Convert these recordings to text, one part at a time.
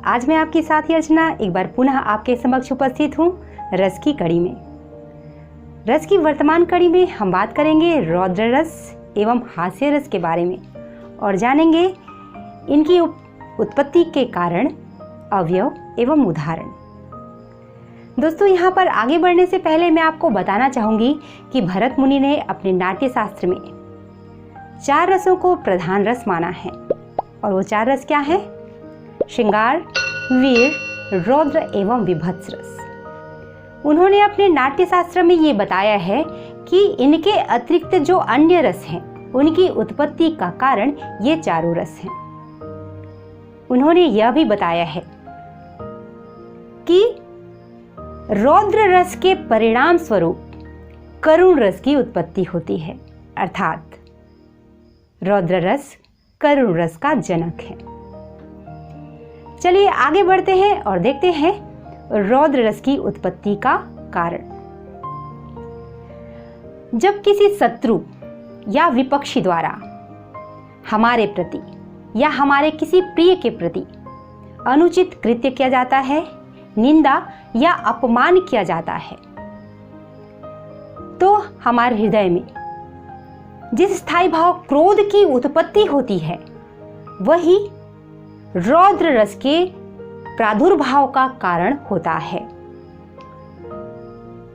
आज मैं आपकी साथी अर्चना एक बार पुनः आपके समक्ष उपस्थित हूँ रस की कड़ी में। रस की वर्तमान कड़ी में हम बात करेंगे रौद्र रस एवं हास्य रस के बारे में और जानेंगे इनकी उत्पत्ति के कारण, अवयव एवं उदाहरण। दोस्तों, यहाँ पर आगे बढ़ने से पहले मैं आपको बताना चाहूँगी कि भरत मुनि ने अपने नाट्य शास्त्र में 4 रसों को प्रधान रस माना है और वो 4 रस क्या हैं? श्रृंगार, वीर, रौद्र एवं विभत्स रस। उन्होंने अपने नाट्य शास्त्र में ये बताया है कि इनके अतिरिक्त जो अन्य रस हैं उनकी उत्पत्ति का कारण ये चारों रस हैं। उन्होंने यह भी बताया है कि रौद्र रस के परिणाम स्वरूप करुण रस की उत्पत्ति होती है, अर्थात रौद्र रस करुण रस का जनक है। चलिए आगे बढ़ते हैं और देखते हैं रौद्र रस की उत्पत्ति का कारण। जब किसी शत्रु या विपक्षी द्वारा हमारे प्रति या हमारे किसी प्रिय के प्रति अनुचित कृत्य किया जाता है, निंदा या अपमान किया जाता है, तो हमारे हृदय में जिस स्थायी भाव क्रोध की उत्पत्ति होती है वही रौद्र रस के प्रादुर्भाव का कारण होता है।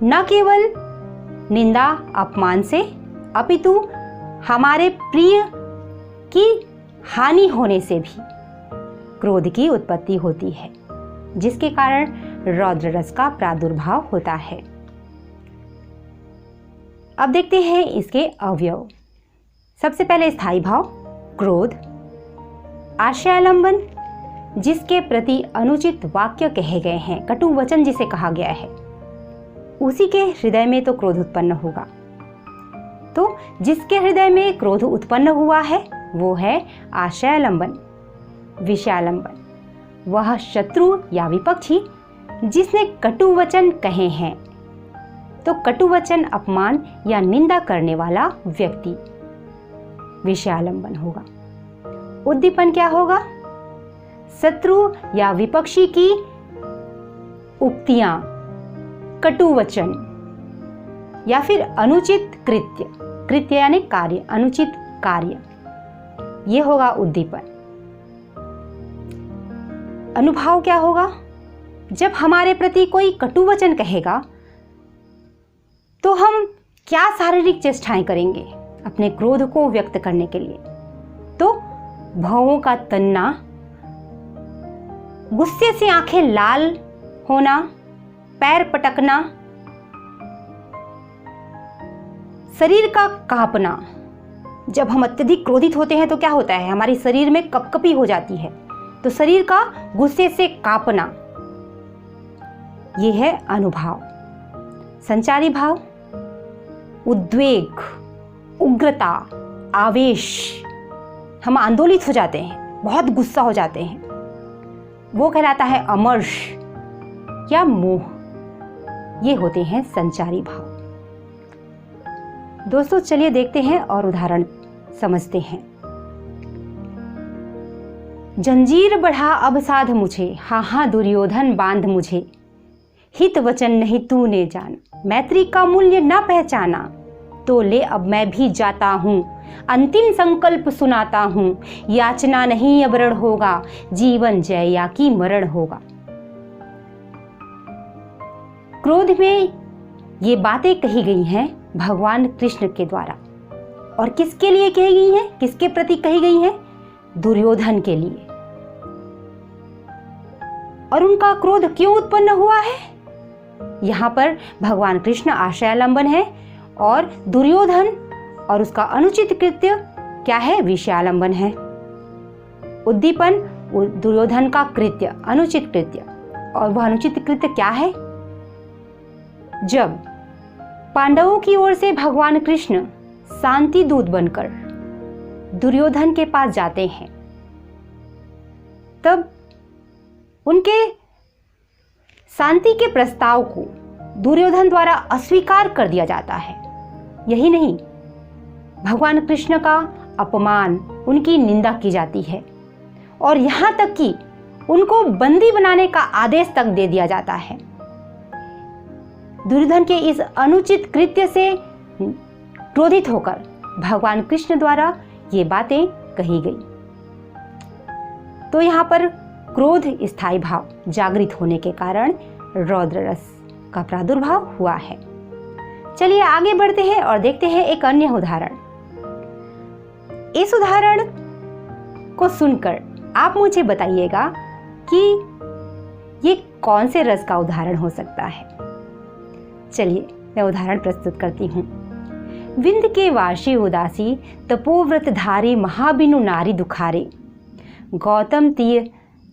न केवल निंदा अपमान से अपितु हमारे प्रिय की हानि होने से भी क्रोध की उत्पत्ति होती है, जिसके कारण रौद्र रस का प्रादुर्भाव होता है। अब देखते हैं इसके अवयव। सबसे पहले स्थायी भाव क्रोध, आशयालंबन जिसके प्रति अनुचित वाक्य कहे गए हैं, कटु वचन जिसे कहा गया है, उसी के हृदय में तो क्रोध उत्पन्न होगा। तो जिसके हृदय में क्रोध उत्पन्न हुआ है वो है आशयालंबन। विषयालंबन वह शत्रु या विपक्षी जिसने कटु वचन कहे हैं, तो कटु वचन अपमान या निंदा करने वाला व्यक्ति विषयालंबन होगा। उद्दीपन क्या होगा? शत्रु या विपक्षी की उक्तियां, कटु वचन या फिर अनुचित कृत्य, कृत्य यानी कार्य, अनुचित कार्य, यह होगा उद्दीपन। अनुभाव क्या होगा? जब हमारे प्रति कोई कटु वचन कहेगा तो हम क्या शारीरिक चेष्टाएं करेंगे अपने क्रोध को व्यक्त करने के लिए? तो भौहों का तनना, गुस्से से आंखें लाल होना, पैर पटकना, शरीर का कांपना। जब हम अत्यधिक क्रोधित होते हैं तो क्या होता है? हमारे शरीर में कपकपी हो जाती है, तो शरीर का गुस्से से कांपना, यह है अनुभाव। संचारी भाव उद्वेग, उग्रता, आवेश, हम आंदोलित हो जाते हैं, बहुत गुस्सा हो जाते हैं, वो कहलाता है अमर्ष या मोह। ये होते हैं संचारी भाव। दोस्तों, चलिए देखते हैं और उदाहरण समझते हैं। जंजीर बढ़ा अब साध मुझे, हाँ हाँ दुर्योधन बांध मुझे, हित वचन नहीं तूने जाना, मैत्री का मूल्य न पहचाना, तो ले अब मैं भी जाता हूँ, अंतिम संकल्प सुनाता हूँ, याचना नहीं अब रण होगा, जीवन जय या की मरण होगा। क्रोध में ये बातें कही गई हैं भगवान कृष्ण के द्वारा, और किसके लिए कही गई हैं? किसके प्रति कही गई हैं? दुर्योधन के लिए। और उनका क्रोध क्यों उत्पन्न हुआ है? यहाँ पर भगवान कृष्ण आशयालंबन है और दुर्योधन और उसका अनुचित कृत्य क्या है? विषयालंबन है। उद्दीपन दुर्योधन का कृत्य, अनुचित कृत्य, और वह अनुचित कृत्य क्या है? जब पांडवों की ओर से भगवान कृष्ण शांति दूत बनकर दुर्योधन के पास जाते हैं, तब उनके शांति के प्रस्ताव को दुर्योधन द्वारा अस्वीकार कर दिया जाता है। यही नहीं, भगवान कृष्ण का अपमान, उनकी निंदा की जाती है, और यहाँ तक कि उनको बंदी बनाने का आदेश तक दे दिया जाता है। दुर्योधन के इस अनुचित कृत्य से क्रोधित होकर भगवान कृष्ण द्वारा ये बातें कही गई। तो यहाँ पर क्रोध स्थायी भाव जागृत होने के कारण रौद्र रस का प्रादुर्भाव हुआ है। चलिए आगे बढ़ते हैं और देखते हैं एक अन्य उदाहरण। इस उदाहरण को सुनकर आप मुझे बताइएगा कि ये कौन से रस का उदाहरण हो सकता है। चलिए मैं उदाहरण प्रस्तुत करती हूँ। विंध्य के वाशी उदासी तपोव्रत धारी महाबिनु नारी दुखारे, गौतम तीर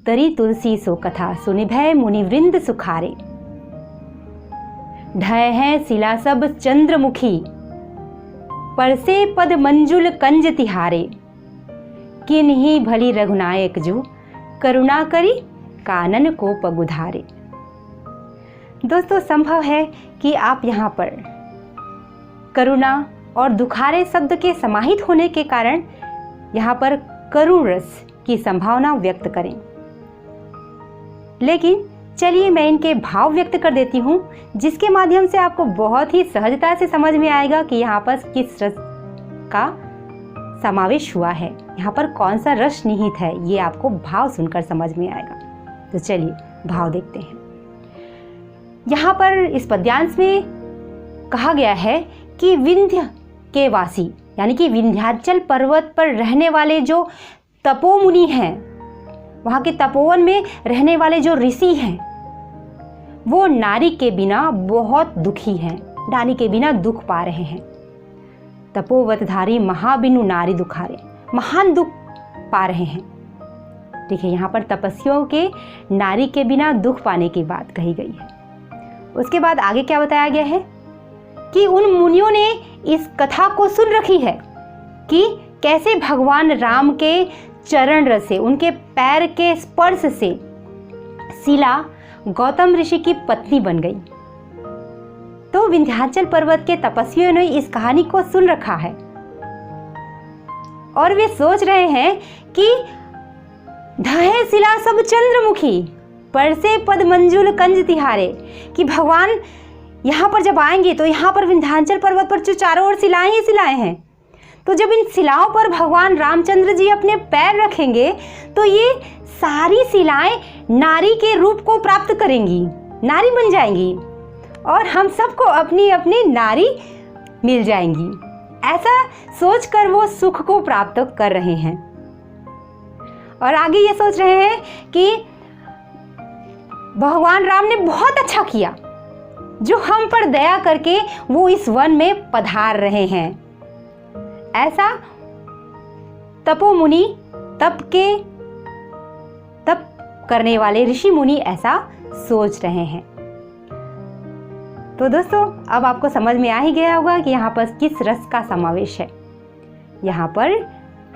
तरी तुलसी सो कथा सुनिभय मुनिवृंद सुखारे, ढय है शिला सब चंद्रमुखी परसे पद मंजुल कंज तिहारे, किन्हीं भली रघुनायक जू करुणा करी कानन को पगुधारे। दोस्तों संभव है कि आप यहाँ पर करुणा और दुखारे शब्द के समाहित होने के कारण यहाँ पर करुण रस की संभावना व्यक्त करें। लेकिन चलिए मैं इनके भाव व्यक्त कर देती हूँ, जिसके माध्यम से आपको बहुत ही सहजता से समझ में आएगा कि यहाँ पर किस रस का समावेश हुआ है, यहाँ पर कौन सा रस निहित है, ये आपको भाव सुनकर समझ में आएगा। तो चलिए भाव देखते हैं। यहाँ पर इस पद्यांश में कहा गया है कि विंध्य के वासी यानी कि विंध्याचल पर्वत पर रहने वाले जो तपोमुनि हैं, वहाँ के तपोवन में रहने वाले जो ऋषि हैं, वो नारी के बिना बहुत दुखी हैं, नारी के बिना दुख पा रहे हैं। तपोवतधारी महाबिनु नारी दुखारे, महान दुख पा रहे हैं। देखिए यहाँ पर तपस्वियों के नारी के बिना दुख पाने की बात कही गई है। उसके बाद आगे क्या बताया गया है कि उन मुनियों ने इस कथा को सुन रखी है कि कैसे भगवान राम के चरण रस से, उनके पैर के स्पर्श से शिला गौतम ऋषि की पत्नी बन गई। तो विंध्याचल पर्वत के तपस्वियों ने इस कहानी को सुन रखा है और वे सोच रहे हैं कि ढहे शिला सब चंद्रमुखी परसे पद मंजुल कंज तिहारे, कि भगवान यहाँ पर जब आएंगे तो यहाँ पर विंध्याचल पर्वत पर जो चारों ओर शिलाएं ही शिलाएं हैं, तो जब इन शिलाओं पर भगवान रामचंद्र जी अपने पैर रखेंगे तो ये सारी शिलाएं नारी के रूप को प्राप्त करेंगी, नारी बन जाएंगी और हम सबको अपनी अपनी नारी मिल जाएंगी। ऐसा सोचकर वो सुख को प्राप्त कर रहे हैं और आगे ये सोच रहे हैं कि भगवान राम ने बहुत अच्छा किया जो हम पर दया करके वो इस वन में पधार रहे हैं। ऐसा तपोमुनि, तप करने वाले ऋषि मुनि ऐसा सोच रहे हैं। तो दोस्तों अब आपको समझ में आ ही गया होगा कि यहाँ पर किस रस का समावेश है। यहाँ पर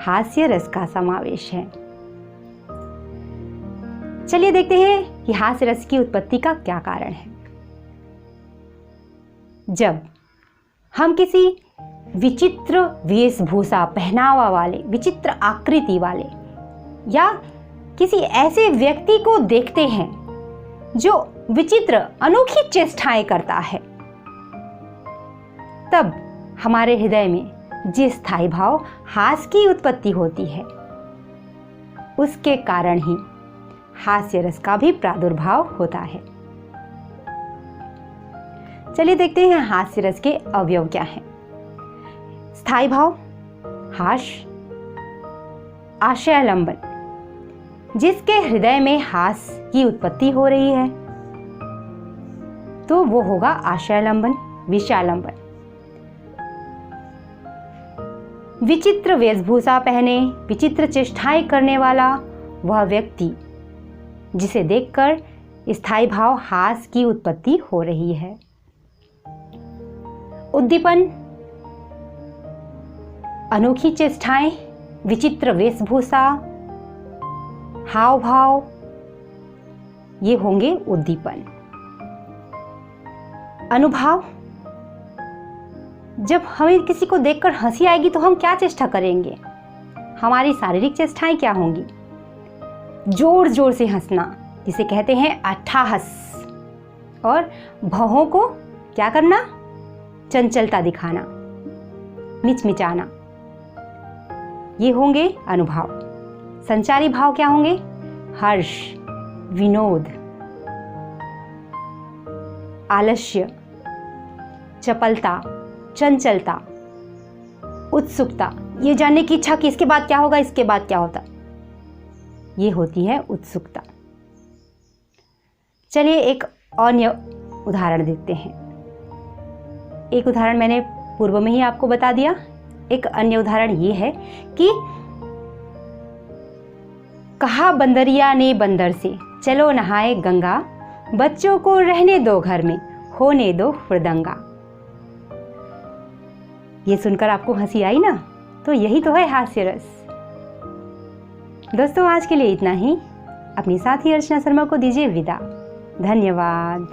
हास्य रस का समावेश है। चलिए देखते हैं कि हास्य रस की उत्पत्ति का क्या कारण है। जब हम किसी विचित्र वेशभूषा पहनावा वाले, विचित्र आकृति वाले या किसी ऐसे व्यक्ति को देखते हैं जो विचित्र अनोखी चेष्टाएं करता है, तब हमारे हृदय में जिस स्थायी भाव हास्य की उत्पत्ति होती है, उसके कारण ही हास्य रस का भी प्रादुर्भाव होता है। चलिए देखते हैं हास्य रस के अवयव क्या हैं। स्थायी भाव हास्य, आशयालंबन, जिसके हृदय में हास्य की उत्पत्ति हो रही है तो वो होगा आशयालंबन, विषयालंबन। विचित्र वेशभूषा पहने विचित्र चेष्टाएं करने वाला वह व्यक्ति जिसे देखकर स्थायी भाव हास्य की उत्पत्ति हो रही है। उद्दीपन, अनोखी चेष्टाएं, विचित्र वेशभूषा, हाव भाव, ये होंगे उद्दीपन। अनुभाव, जब हमें किसी को देखकर हंसी आएगी तो हम क्या चेष्टा करेंगे, हमारी शारीरिक चेष्टाएं क्या होंगी। जोर जोर से हंसना जिसे कहते हैं अट्ठाहस, और भौहों को क्या करना, चंचलता दिखाना, मिचमिचाना, ये होंगे अनुभाव। संचारी भाव क्या होंगे, हर्ष, विनोद, आलस्य, चपलता, चंचलता, उत्सुकता, ये जानने की इच्छा कि इसके बाद क्या होगा, इसके बाद क्या होता, ये होती है उत्सुकता। चलिए एक अन्य उदाहरण देखते हैं। एक उदाहरण मैंने पूर्व में ही आपको बता दिया। एक अन्य उदाहरण ये है कि कहा बंदरिया ने बंदर से, चलो नहाए गंगा, बच्चों को रहने दो घर में, होने दो हुड़दंगा। ये सुनकर आपको हंसी आई ना, तो यही तो है हास्य रस। दोस्तों आज के लिए इतना ही। अपनी साथी अर्चना शर्मा को दीजिए विदा। धन्यवाद।